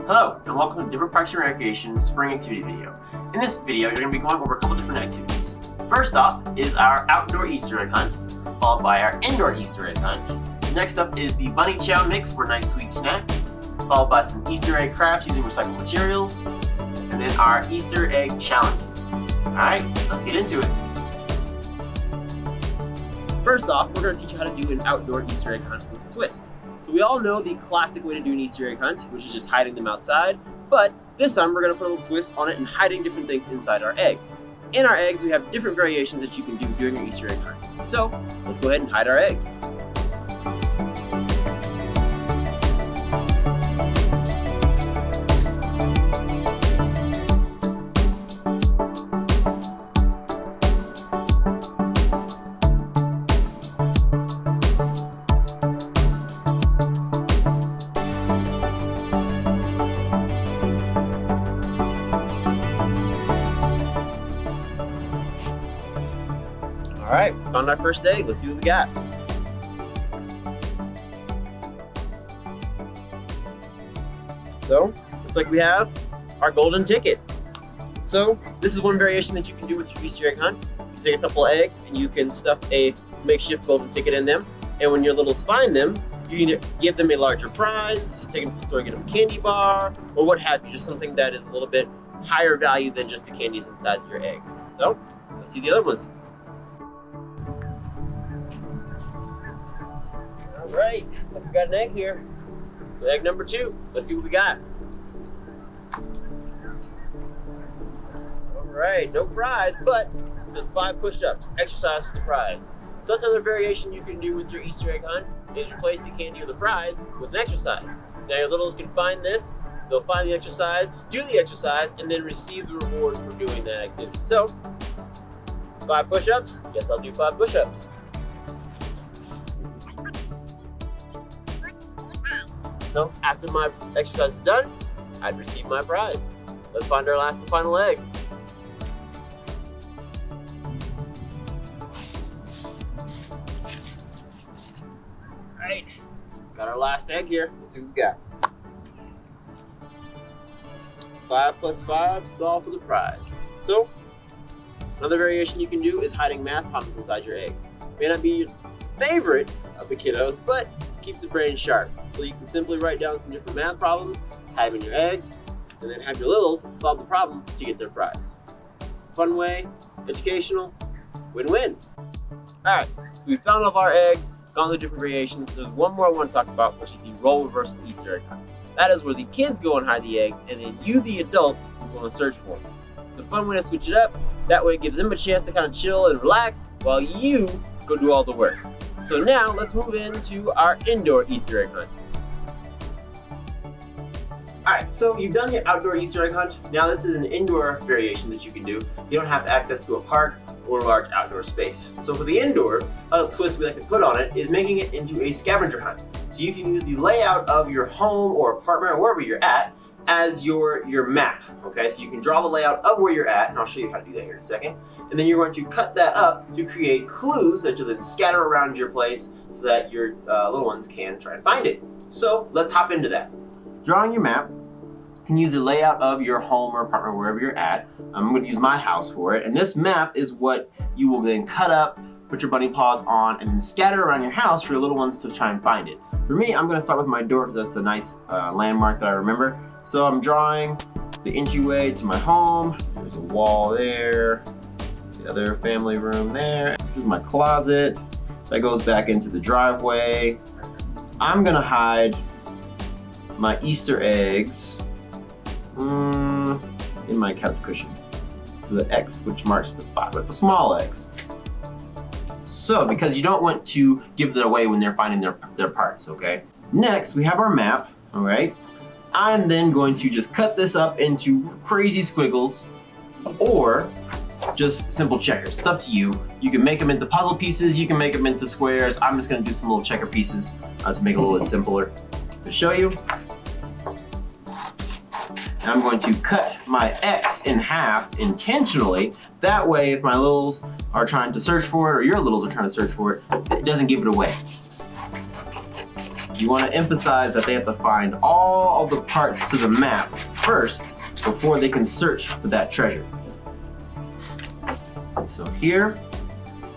Hello, and welcome to Different Parks and Recreation Spring Activity video. In this video, you're going to be going over a couple different activities. First off is our outdoor Easter egg hunt, followed by our indoor Easter egg hunt. Next up is the bunny chow mix for a nice sweet snack, followed by some Easter egg crafts using recycled materials, and then our Easter egg challenges. Alright, let's get into it. First off, we're going to teach you how to do an outdoor Easter egg hunt with a twist. So we all know the classic way to do an Easter egg hunt, which is just hiding them outside, but this time we're going to put a little twist on it and hiding different things inside our eggs. In our eggs, we have different variations that you can do during your Easter egg hunt. So let's go ahead and hide our eggs. Alright, found our first egg. Let's see what we got. So, looks like we have our golden ticket. So, this is one variation that you can do with your Easter egg hunt. You take a couple of eggs and you can stuff a makeshift golden ticket in them. And when your littles find them, you can either give them a larger prize, take them to the store, get them a candy bar, or what have you, just something that is a little bit higher value than just the candies inside your egg. So, let's see the other ones. Alright, we got an egg here. So egg number 2. Let's see what we got. Alright, no prize, but it says 5 push-ups. Exercise for the prize. So that's another variation you can do with your Easter egg hunt, is replace the candy or the prize with an exercise. Now your littles can find this, they'll find the exercise, do the exercise, and then receive the reward for doing that activity. So, 5 push-ups, guess I'll do 5 push-ups. So after my exercise is done, I'd receive my prize. Let's find our last and final egg. Alright, got our last egg here. Let's see what we got. 5 plus 5, solve for the prize. So, another variation you can do is hiding math problems inside your eggs. May not be your favorite of the kiddos, but keeps the brain sharp. So you can simply write down some different math problems, hide them in your eggs, and then have your littles solve the problem to get their prize. Fun way, educational, win-win. Alright, so we found all of our eggs, found the different variations. There's one more I want to talk about, which is the role reversal Easter egg hunt. That is where the kids go and hide the eggs, and then you, the adult, go and search for them. It's a fun way to switch it up. That way it gives them a chance to kind of chill and relax while you go do all the work. So now let's move into our indoor Easter egg hunt. Alright, so you've done your outdoor Easter egg hunt. Now this is an indoor variation that you can do. You don't have access to a park or a large outdoor space. So for the indoor, a twist we like to put on it is making it into a scavenger hunt. So you can use the layout of your home or apartment or wherever you're at as your map, okay? So you can draw the layout of where you're at, and I'll show you how to do that here in a second. And then you're going to cut that up to create clues that you'll then scatter around your place so that your little ones can try and find it. So let's hop into that. Drawing your map, you can use the layout of your home or apartment wherever you're at. I'm going to use my house for it. And this map is what you will then cut up, put your bunny paws on, and then scatter around your house for your little ones to try and find it. For me, I'm going to start with my door because that's a nice landmark that I remember. So I'm drawing the entryway to my home. There's a wall there. The other family room there. Here's my closet. That goes back into the driveway. I'm gonna hide my Easter eggs in my couch cushion. The X, which marks the spot, but it's a small X. So, because you don't want to give that away when they're finding their parts, okay? Next, we have our map, all right? I'm then going to just cut this up into crazy squiggles or just simple checkers. It's up to you. You can make them into puzzle pieces, you can make them into squares. I'm just gonna do some little checker pieces to make it a little simpler to show you. And I'm going to cut my X in half intentionally. That way, if my littles are trying to search for it, or your littles are trying to search for it, it doesn't give it away. you want to emphasize that they have to find all the parts to the map first before they can search for that treasure. So here,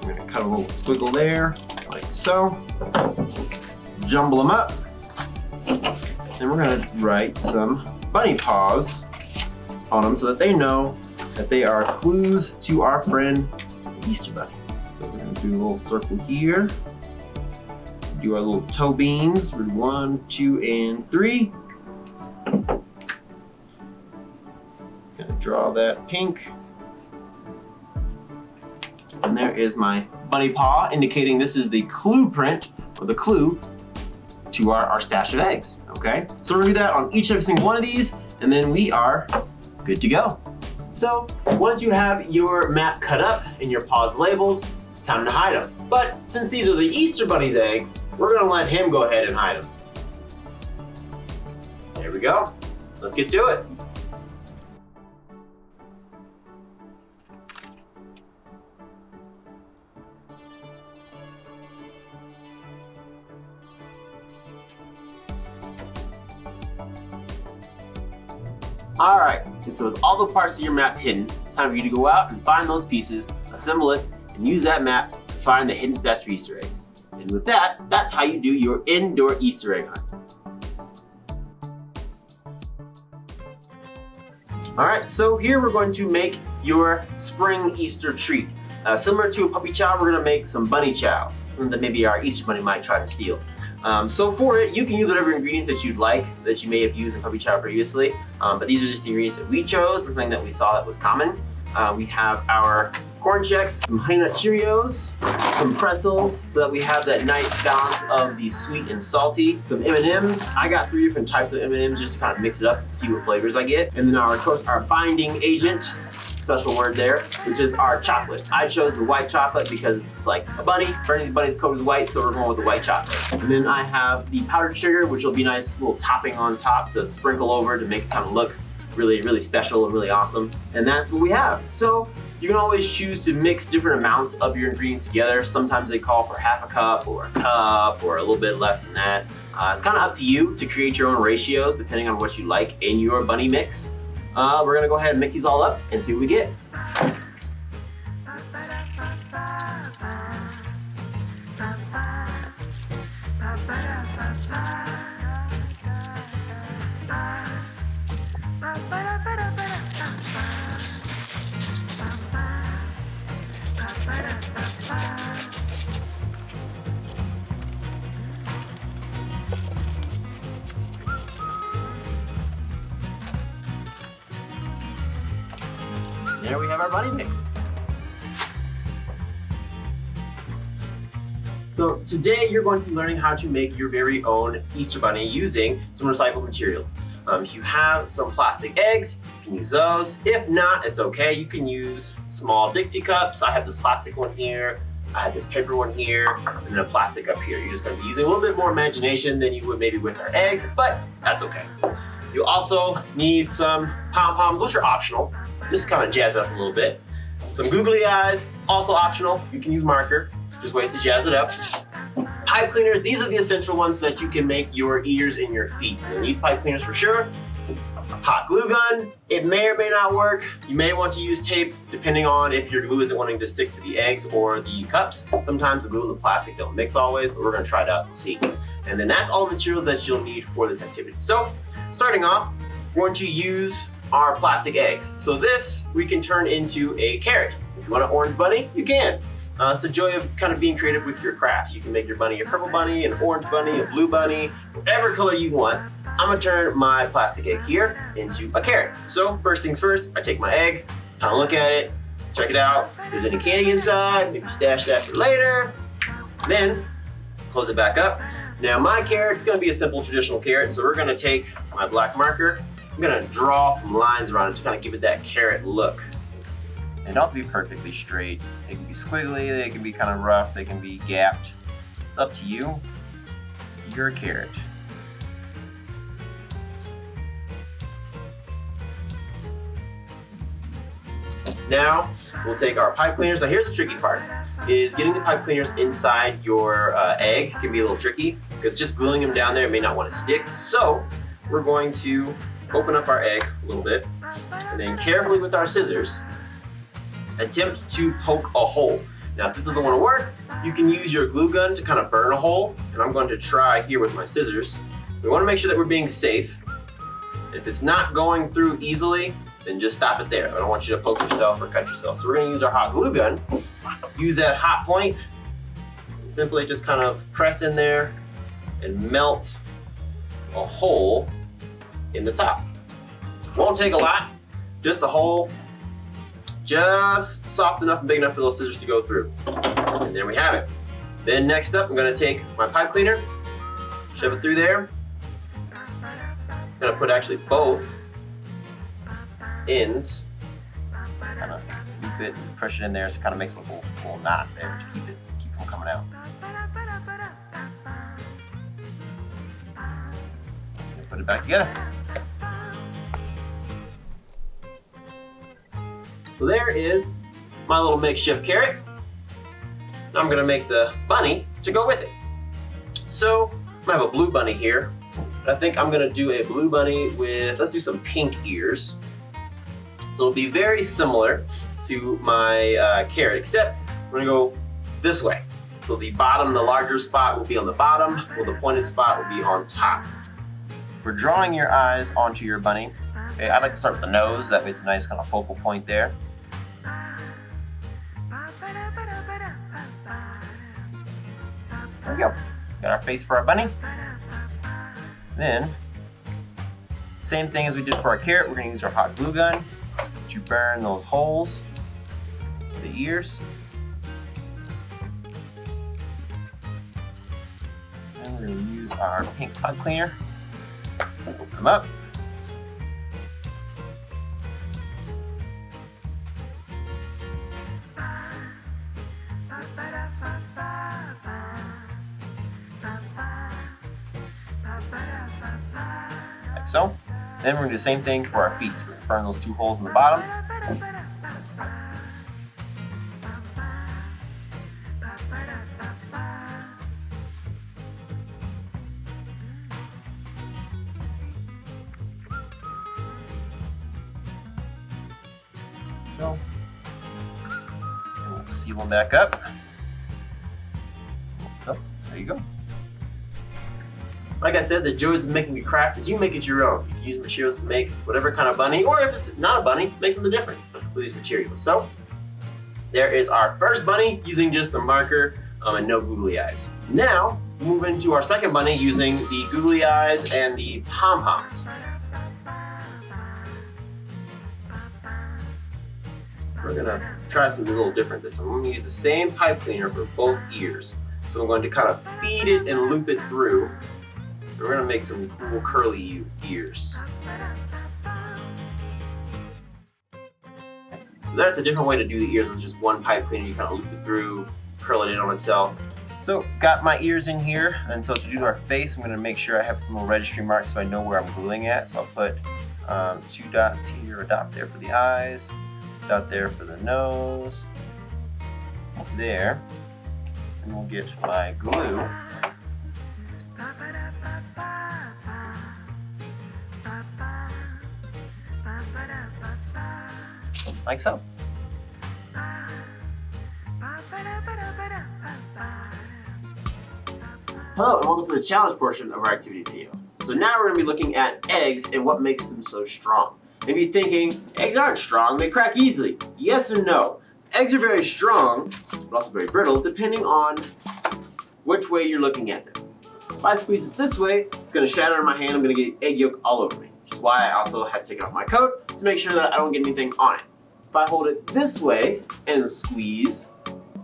we're going to cut a little squiggle there, like so. Jumble them up. And we're going to write some bunny paws on them so that they know that they are clues to our friend the Easter Bunny. So we're going to do a little circle here. Do our little toe beans. We're 1, 2, and 3. Gonna draw that pink. And there is my bunny paw, indicating this is the clue print, or the clue to our stash of eggs, okay? So we're gonna do that on each and every single one of these, and then we are good to go. So once you have your map cut up and your paws labeled, it's time to hide them. But since these are the Easter Bunny's eggs, we're gonna let him go ahead and hide them. There we go. Let's get to it. All right, and so with all the parts of your map hidden, it's time for you to go out and find those pieces, assemble it, and use that map to find the hidden stash of Easter eggs. And with that, that's how you do your indoor Easter egg hunt. All right, so here we're going to make your spring Easter treat. Similar to a puppy chow, we're gonna make some bunny chow, something that maybe our Easter bunny might try to steal. So for it, you can use whatever ingredients that you'd like, that you may have used in puppy chow previously, but these are just the ingredients that we chose, and something that we saw that was common. We have our corn checks, some Honey Nut Cheerios, some pretzels, so that we have that nice balance of the sweet and salty. Some M&Ms. I got 3 different types of M&Ms just to kind of mix it up and see what flavors I get. And then of course, our binding agent, special word there, which is our chocolate. I chose the white chocolate because it's like a bunny. Bernie's bunny's coat is white, so we're going with the white chocolate. And then I have the powdered sugar, which will be a nice little topping on top to sprinkle over to make it kind of look really, really special and really awesome. And that's what we have. So you can always choose to mix different amounts of your ingredients together. Sometimes they call for half a cup or a cup or a little bit less than that. It's kind of up to you to create your own ratios depending on what you like in your bunny mix. We're gonna go ahead and mix these all up and see what we get. There we have our bunny mix. So today you're going to be learning how to make your very own Easter bunny using some recycled materials. If you have some plastic eggs, you can use those. If not, it's okay. You can use small Dixie cups. I have this plastic one here. I have this paper one here, and then a plastic up here. You're just gonna be using a little bit more imagination than you would maybe with our eggs, but that's okay. You'll also need some pom-poms, which are optional. Just kind of jazz it up a little bit. Some googly eyes, also optional. You can use marker, just ways to jazz it up. Pipe cleaners, these are the essential ones so that you can make your ears and your feet. So you need pipe cleaners for sure. A hot glue gun, it may or may not work. You may want to use tape depending on if your glue isn't wanting to stick to the eggs or the cups. Sometimes the glue and the plastic don't mix always, but we're gonna try it out and see. And then that's all the materials that you'll need for this activity. So, starting off, we're going to use our plastic eggs. So this, we can turn into a carrot. If you want an orange bunny, you can. It's the joy of kind of being creative with your crafts. You can make your bunny a purple bunny, an orange bunny, a blue bunny, whatever color you want. I'm gonna turn my plastic egg here into a carrot. So first things first, I take my egg, kind of look at it, check it out. If there's any candy inside, maybe stash that for later. Then close it back up. Now my carrot's gonna be a simple traditional carrot, so we're gonna take my black marker. I'm gonna draw some lines around it to kind of give it that carrot look. They don't have to be perfectly straight. They can be squiggly, they can be kind of rough, they can be gapped. It's up to you. You're a carrot. Now, we'll take our pipe cleaners. Now here's the tricky part. is getting the pipe cleaners inside your egg can be a little tricky because just gluing them down there may not want to stick. So we're going to open up our egg a little bit and then carefully with our scissors attempt to poke a hole. Now if this doesn't want to work, you can use your glue gun to kind of burn a hole, and I'm going to try here with my scissors. We want to make sure that we're being safe. If it's not going through easily, then just stop it there. I don't want you to poke yourself or cut yourself. So we're going to use our hot glue gun. Use that hot point, and simply just kind of press in there and melt a hole in the top. Won't take a lot, just a hole, just soft enough and big enough for those scissors to go through. And there we have it. Then next up, I'm gonna take my pipe cleaner, shove it through there. I'm gonna put actually both ends, kind of loop it and push it in there so it kind of makes a little knot there to keep it from coming out. And put it back together. So there is my little makeshift carrot. Now I'm gonna make the bunny to go with it. So I have a blue bunny here. I think I'm gonna do a blue bunny with, let's do some pink ears. So it'll be very similar to my carrot, except we're gonna go this way. So the bottom, the larger spot will be on the bottom, while the pointed spot will be on top. We're drawing your eyes onto your bunny. Okay, I like to start with the nose, that way it's a nice kind of focal point there. There we go. Got our face for our bunny. Then, same thing as we did for our carrot, we're gonna use our hot glue gun to burn those holes for the ears. And we're gonna use our pink pipe cleaner, open them up. Like so. Then we're gonna do the same thing for our feet. So we're gonna burn those two holes in the bottom. So, and we'll seal them back up. Oh, there you go. Like I said, the joys of making a craft is you make it your own. You can use materials to make whatever kind of bunny, or if it's not a bunny, make something different with these materials. So, there is our first bunny using just the marker and no googly eyes. Now, move into our second bunny using the googly eyes and the pom-poms. We're gonna try something a little different this time. I'm gonna use the same pipe cleaner for both ears. So I'm going to kind of feed it and loop it through. We're gonna make some cool curly ears. So that's a different way to do the ears with just one pipe cleaner. You kind of loop it through, curl it in on itself. So got my ears in here, and so to do our face, I'm gonna make sure I have some little registry marks so I know where I'm gluing at. So I'll put 2 dots here, a dot there for the eyes, a dot there for the nose, there, and we'll get my glue. Like so. Hello and welcome to the challenge portion of our activity video. So now we're going to be looking at eggs and what makes them so strong. Maybe you're thinking, eggs aren't strong, they crack easily. Yes and no. Eggs are very strong, but also very brittle, depending on which way you're looking at them. If I squeeze it this way, it's going to shatter in my hand, I'm going to get egg yolk all over me. Which is why I also have taken off my coat to make sure that I don't get anything on it. If I hold it this way and squeeze,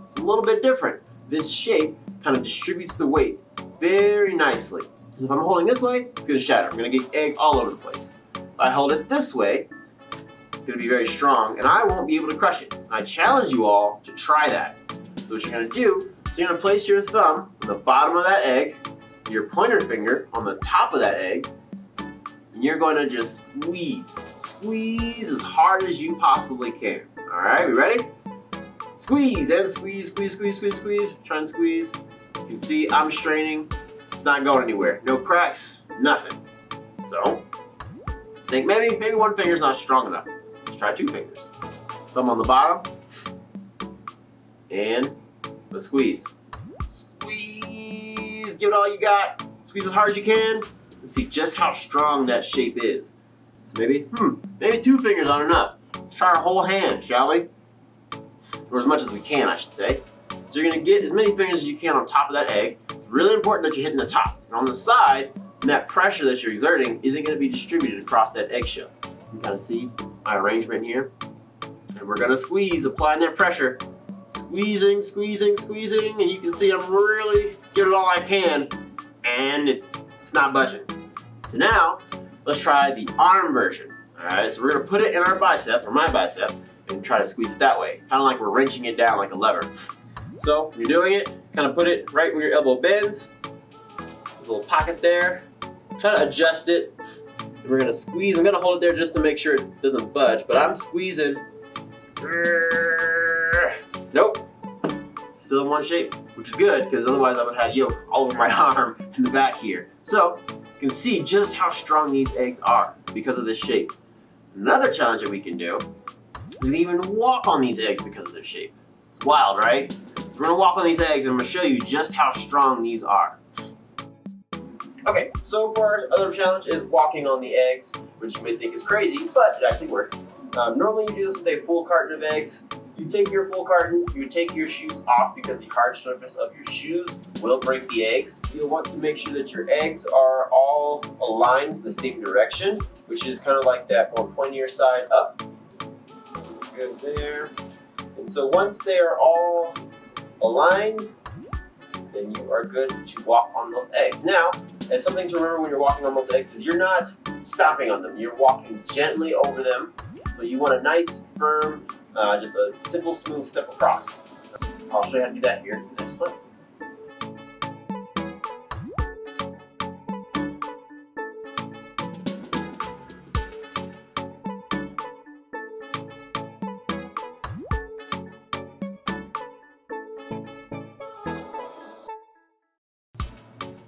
it's a little bit different. This shape kind of distributes the weight very nicely. If I'm holding this way, it's going to shatter. I'm going to get egg all over the place. If I hold it this way, it's going to be very strong and I won't be able to crush it. I challenge you all to try that. So what you're going to do is you're going to place your thumb on the bottom of that egg, your pointer finger on the top of that egg, and you're going to just squeeze. Squeeze as hard as you possibly can. All right, we ready? Squeeze and squeeze, squeeze, squeeze, squeeze, squeeze. Try and squeeze. You can see I'm straining. It's not going anywhere. No cracks, nothing. So, I think maybe one finger's not strong enough. Let's try 2 fingers. Thumb on the bottom. And let's squeeze. Squeeze, give it all you got. Squeeze as hard as you can. And see just how strong that shape is. So maybe 2 fingers aren't enough. Let's try our whole hand, shall we? Or as much as we can, I should say. So you're gonna get as many fingers as you can on top of that egg. It's really important that you're hitting the top. And on the side, that pressure that you're exerting isn't gonna be distributed across that eggshell. You can kind of see my arrangement here. And we're gonna squeeze, applying that pressure. Squeezing, squeezing, squeezing, and you can see I'm really giving it all I can, and it's not budging. So now, let's try the arm version. All right, so we're gonna put it in our bicep, or my bicep, and try to squeeze it that way, kind of like we're wrenching it down like a lever. So when you're doing it, kind of put it right where your elbow bends. There's a little pocket there. Try to adjust it. And we're gonna squeeze. I'm gonna hold it there just to make sure it doesn't budge, but I'm squeezing. Nope. Still in one shape, which is good, because otherwise I would have had yolk all over my arm in the back here. So you can see just how strong these eggs are because of this shape. Another challenge that we can do, we can even walk on these eggs because of their shape. It's wild, right? So we're gonna walk on these eggs and I'm gonna show you just how strong these are. Okay, so for our other challenge is walking on the eggs, which you may think is crazy, but it actually works. Normally you do this with a full carton of eggs. You take your full carton, you take your shoes off because the hard surface of your shoes will break the eggs. You'll want to make sure that your eggs are all aligned in the same direction, which is kind of like that more pointier side up. Good there. And so once they are all aligned, then you are good to walk on those eggs. Now, and something to remember when you're walking on those eggs is you're not stomping on them. You're walking gently over them. So you want a nice, firm, just a simple, smooth step across. I'll show you how to do that here in the next clip.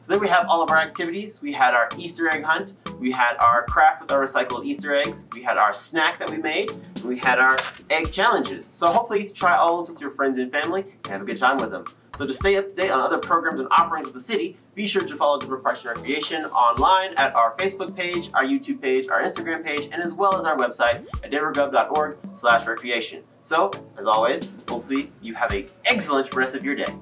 So then we have all of our activities. We had our Easter egg hunt, we had our craft with our recycled Easter eggs, we had our snack that we made, and we had our egg challenges. So hopefully you get to try all those with your friends and family and have a good time with them. So to stay up to date on other programs and offerings of the city, be sure to follow Denver Parks and Recreation online at our Facebook page, our YouTube page, our Instagram page, and as well as our website at denvergov.org/recreation. So, as always, hopefully you have an excellent rest of your day.